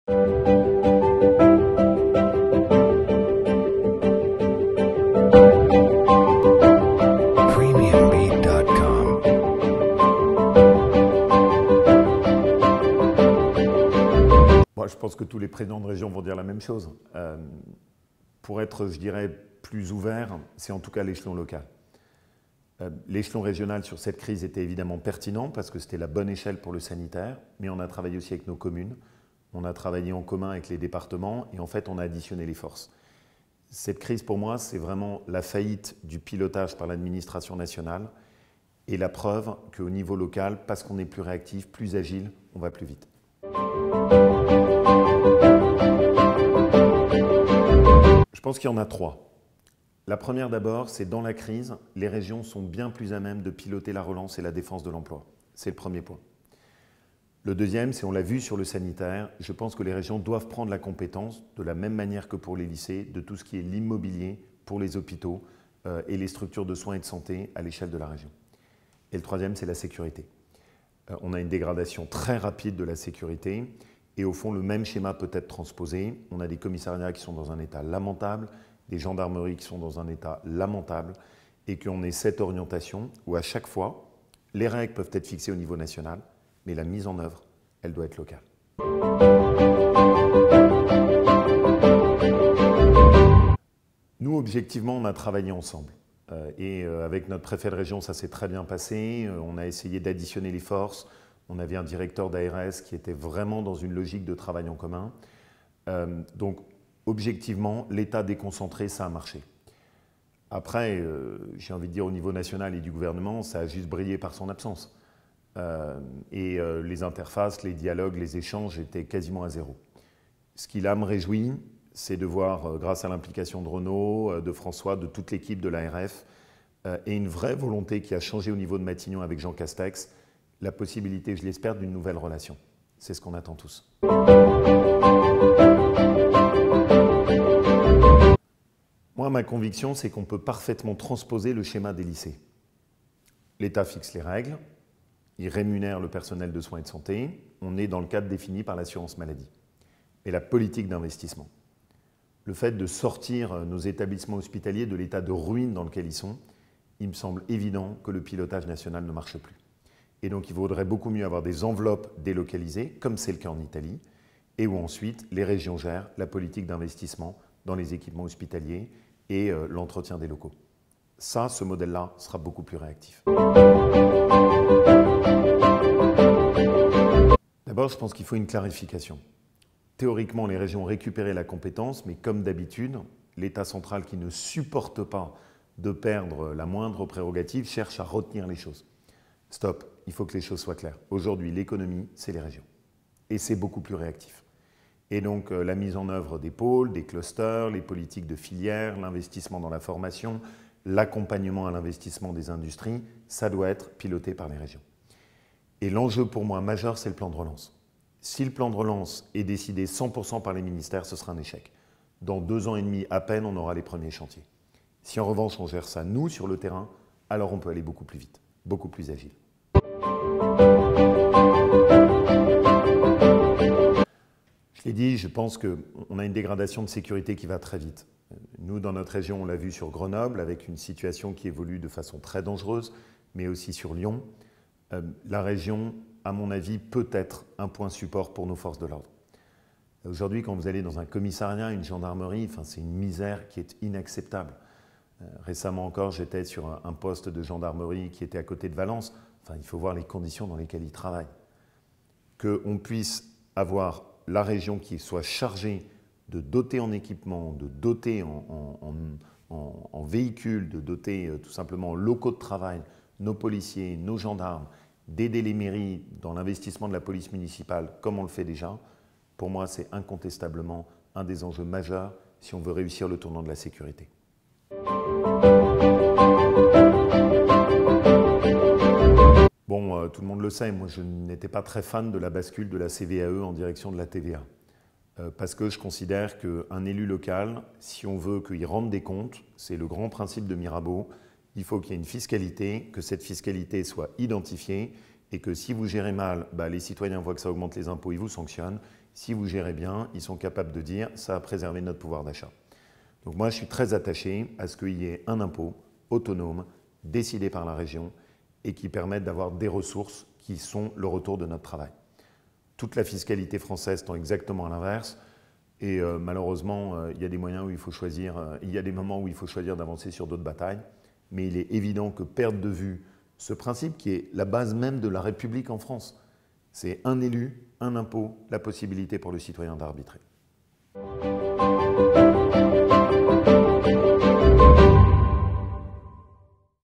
Premiumbeat.com. Moi, je pense que tous les présidents de région vont dire la même chose. Pour être, je dirais, plus ouvert, c'est en tout cas l'échelon local. L'échelon régional sur cette crise était évidemment pertinent parce que c'était la bonne échelle pour le sanitaire, mais on a travaillé aussi avec nos communes, on a travaillé en commun avec les départements et en fait on a additionné les forces. Cette crise pour moi c'est vraiment la faillite du pilotage par l'administration nationale et la preuve qu'au niveau local, parce qu'on est plus réactif, plus agile, on va plus vite. Je pense qu'il y en a trois. La première d'abord, c'est dans la crise, les régions sont bien plus à même de piloter la relance et la défense de l'emploi. C'est le premier point. Le deuxième, c'est on l'a vu sur le sanitaire, je pense que les régions doivent prendre la compétence, de la même manière que pour les lycées, de tout ce qui est l'immobilier pour les hôpitaux et les structures de soins et de santé à l'échelle de la région. Et le troisième, c'est la sécurité. On a une dégradation très rapide de la sécurité et au fond, le même schéma peut être transposé. On a des commissariats qui sont dans un état lamentable, des gendarmeries qui sont dans un état lamentable et qu'on ait cette orientation où à chaque fois, les règles peuvent être fixées au niveau national, mais la mise en œuvre, elle doit être locale. Nous, objectivement, on a travaillé ensemble. Avec notre préfet de région, ça s'est très bien passé. On a essayé d'additionner les forces. On avait un directeur d'ARS qui était vraiment dans une logique de travail en commun. Donc, objectivement, l'État déconcentré, ça a marché. Après, j'ai envie de dire au niveau national et du gouvernement, ça a juste brillé par son absence. Les interfaces, les dialogues, les échanges étaient quasiment à zéro. Ce qui là me réjouit, c'est de voir, grâce à l'implication de Renaud, de François, de toute l'équipe de l'ARF, et une vraie volonté qui a changé au niveau de Matignon avec Jean Castex, la possibilité, je l'espère, d'une nouvelle relation. C'est ce qu'on attend tous. Moi, ma conviction, c'est qu'on peut parfaitement transposer le schéma des lycées. L'État fixe les règles, il rémunère le personnel de soins et de santé, on est dans le cadre défini par l'assurance maladie. Et la politique d'investissement. Le fait de sortir nos établissements hospitaliers de l'état de ruine dans lequel ils sont, il me semble évident que le pilotage national ne marche plus. Et donc il vaudrait beaucoup mieux avoir des enveloppes délocalisées, comme c'est le cas en Italie, et où ensuite les régions gèrent la politique d'investissement dans les équipements hospitaliers et l'entretien des locaux. Ça, ce modèle-là sera beaucoup plus réactif. D'abord, je pense qu'il faut une clarification. Théoriquement, les régions ont récupéré la compétence, mais comme d'habitude, l'État central qui ne supporte pas de perdre la moindre prérogative cherche à retenir les choses. Stop, il faut que les choses soient claires. Aujourd'hui, l'économie, c'est les régions. Et c'est beaucoup plus réactif. Et donc, la mise en œuvre des pôles, des clusters, les politiques de filière, l'investissement dans la formation, l'accompagnement à l'investissement des industries, ça doit être piloté par les régions. Et l'enjeu pour moi majeur, c'est le plan de relance. Si le plan de relance est décidé 100% par les ministères, ce sera un échec. Dans 2 ans et demi à peine, on aura les premiers chantiers. Si en revanche on gère ça, nous, sur le terrain, alors on peut aller beaucoup plus vite, beaucoup plus agile. Je l'ai dit, je pense qu'on a une dégradation de sécurité qui va très vite. Nous, dans notre région, on l'a vu sur Grenoble, avec une situation qui évolue de façon très dangereuse, mais aussi sur Lyon. La région, à mon avis, peut être un point support pour nos forces de l'ordre. Aujourd'hui, quand vous allez dans un commissariat, une gendarmerie, c'est une misère qui est inacceptable. Récemment encore, j'étais sur un poste de gendarmerie qui était à côté de Valence. Il faut voir les conditions dans lesquelles ils travaillent. Qu'on puisse avoir la région qui soit chargée de doter en équipement, de doter en véhicules, de doter tout simplement en locaux de travail nos policiers, nos gendarmes, d'aider les mairies dans l'investissement de la police municipale comme on le fait déjà, pour moi c'est incontestablement un des enjeux majeurs si on veut réussir le tournant de la sécurité. Bon, tout le monde le sait, moi je n'étais pas très fan de la bascule de la CVAE en direction de la TVA. Parce que je considère qu'un élu local, si on veut qu'il rende des comptes, c'est le grand principe de Mirabeau, il faut qu'il y ait une fiscalité, que cette fiscalité soit identifiée et que si vous gérez mal, les citoyens voient que ça augmente les impôts, ils vous sanctionnent. si vous gérez bien, ils sont capables de dire « ça a préservé notre pouvoir d'achat ». Donc moi, je suis très attaché à ce qu'il y ait un impôt autonome, décidé par la région et qui permette d'avoir des ressources qui sont le retour de notre travail. Toute la fiscalité française tend exactement à l'inverse et malheureusement, il y a des moyens où il faut choisir, il y a des moments où il faut choisir d'avancer sur d'autres batailles, mais il est évident que perdre de vue ce principe qui est la base même de la République en France, c'est un élu, un impôt, la possibilité pour le citoyen d'arbitrer.